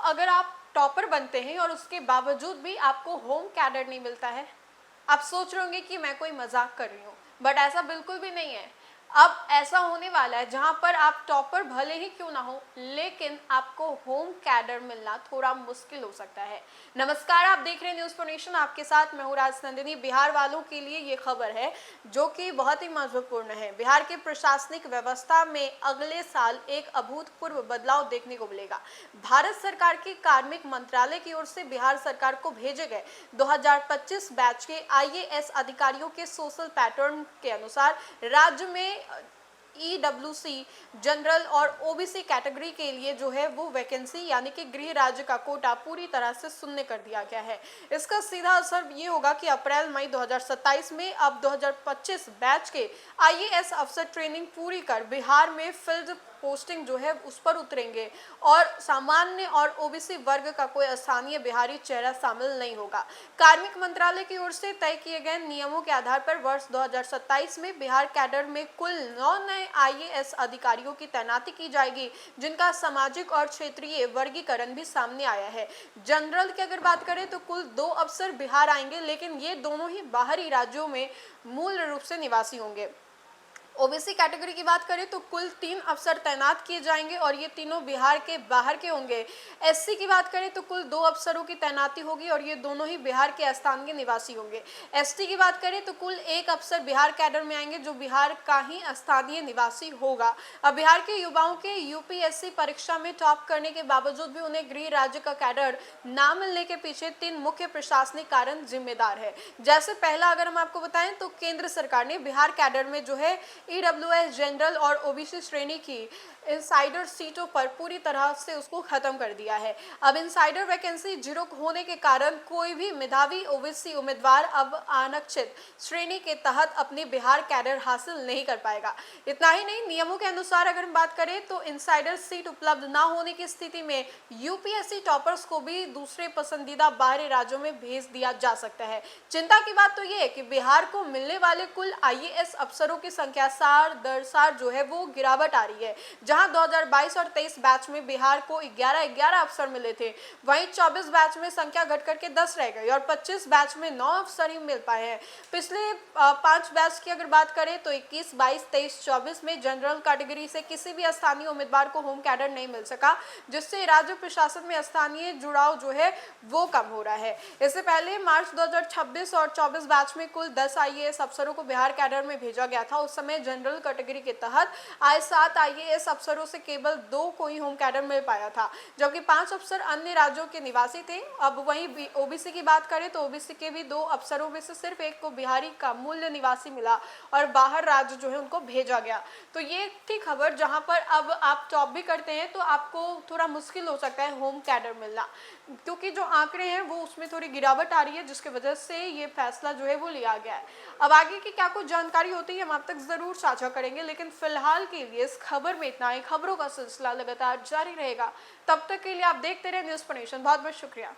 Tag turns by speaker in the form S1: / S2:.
S1: अगर आप टॉपर बनते हैं और उसके बावजूद भी आपको होम कैडर नहीं मिलता है, आप सोच रहे होंगे कि मैं कोई मजाक कर रही हूँ, बट ऐसा बिल्कुल भी नहीं है। अब ऐसा होने वाला है जहां पर आप टॉपर भले ही क्यों ना हो, लेकिन आपको होम कैडर मिलना थोड़ा मुश्किल हो सकता है। नमस्कार, आप देख रहे हैं न्यूज़ फॉर नेशन, आपके साथ मैं हूं राजनंदिनी। बिहार वालों के लिए ये खबर है जो कि बहुत ही महत्वपूर्ण है। बिहार के प्रशासनिक व्यवस्था में अगले साल एक अभूतपूर्व बदलाव देखने को मिलेगा। भारत सरकार के कार्मिक मंत्रालय की ओर से बिहार सरकार को भेजे गए 2025 बैच के आईएएस अधिकारियों के सोशल पैटर्न के अनुसार राज्य में ईडब्ल्यूसी जनरल और ओबीसी कैटेगरी के लिए जो है वो वैकेंसी यानी कि गृह राज्य का कोटा पूरी तरह से शून्य कर दिया गया है। इसका सीधा असर ये होगा कि अप्रैल मई 2027 में अब 2025 बैच के आईएएस अफसर ट्रेनिंग पूरी कर बिहार में फील्ड पोस्टिंग जो है उस पर उतरेंगे और सामान्य और ओबीसी वर्ग का कोई स्थानीय बिहारी चेहरा शामिल नहीं होगा। कार्मिक मंत्रालय की ओर से तय किए गए नियमों के आधार पर वर्ष 2027 में बिहार कैडर में कुल 9 नए आईएएस अधिकारियों की तैनाती की जाएगी, जिनका सामाजिक और क्षेत्रीय वर्गीकरण भी सामने आया है। जनरल की अगर बात करें तो कुल 2 अफसर बिहार आएंगे, लेकिन ये दोनों ही बाहरी राज्यों में मूल रूप से निवासी होंगे। ओबीसी कैटेगरी की बात करें तो कुल 3 अफसर तैनात किए जाएंगे और ये तीनों बिहार के बाहर के होंगे। एससी की बात करें तो कुल 2 अफसरों की तैनाती होगी और ये दोनों ही बिहार के स्थानीय निवासी होंगे। एसटी की बात करें तो कुल 1 अफसर बिहार कैडर में आएंगे जो बिहार का ही स्थानीय निवासी होगा। अब बिहार के युवाओं के यूपीएससी परीक्षा में टॉप करने के बावजूद भी उन्हें गृह राज्य का कैडर ना मिलने के पीछे 3 मुख्य प्रशासनिक कारण जिम्मेदार है। जैसे पहला अगर हम आपको बताएं तो केंद्र सरकार ने बिहार कैडर में जो है ईडब्ल्यूएस जनरल और ओबीसी श्रेणी की इनसाइडर सीटों पर पूरी तरह से उसको खत्म कर दिया है। अब इनसाइडर वैकेंसी जीरो होने के कारण कोई भी मेधावी ओबीसी उम्मीदवार अब आरक्षित श्रेणी के तहत अपनी बिहार कैडर हासिल नहीं कर पाएगा। इतना ही नहीं, नियमों के अनुसार अगर हम बात करें तो इनसाइडर सीट उपलब्ध ना होने की स्थिति में यूपीएससी टॉपर्स को भी दूसरे पसंदीदा बाहरी राज्यों में भेज दिया जा सकता है। चिंता की बात तो ये है कि बिहार को मिलने वाले कुल आईएएस अफसरों की संख्या साल दर साल जो है वो गिरावट आ रही है। जहां 2022 और 23 बैच में बिहार को 11 अफसर मिले थे, वहीं 24 बैच में संख्या घट करके 10 रह गई और 25 बैच में 9 अफसर ही मिल पाए हैं। पिछले 5 बैच की अगर बात करें तो 21, 22, 23, 24 में जनरल कैटेगरी से किसी भी स्थानीय उम्मीदवार को होम कैडर नहीं मिल सका, जिससे राज्य प्रशासन में स्थानीय जुड़ाव जो है वो कम हो रहा है। इससे पहले मार्च 2026 और 24 बैच में कुल 10 आईएएस अफसरों को बिहार कैडर में भेजा गया था। उस समय जनरल कैटेगरी के तहत आए 7 आईएएस अफसरों से केवल 2 को ही होम कैडर मिल पाया था, जबकि 5 अफसर अन्य राज्यों के निवासी थे। अब वहीं ओबीसी की बात करें तो ओबीसी के भी 2 अफसरों में से सिर्फ एक को बिहारी का मूल निवासी मिला और बाहर राज्य जो है उनको भेजा गया। तो ये थी खबर जहां पर अब आप जॉब भी करते हैं तो आपको थोड़ा मुश्किल हो सकता है होम कैडर मिलना, क्योंकि जो आंकड़े हैं वो उसमें थोड़ी गिरावट आ रही है, जिसकी वजह से ये फैसला जो है वो लिया गया है। अब आगे की क्या कुछ जानकारी होती है हम आप तक जरूर साझा करेंगे, लेकिन फिलहाल के लिए इस खबर में इतना ही। खबरों का सिलसिला लगातार जारी रहेगा, तब तक के लिए आप देखते रहे न्यूज़ फॉर नेशन। बहुत बहुत शुक्रिया।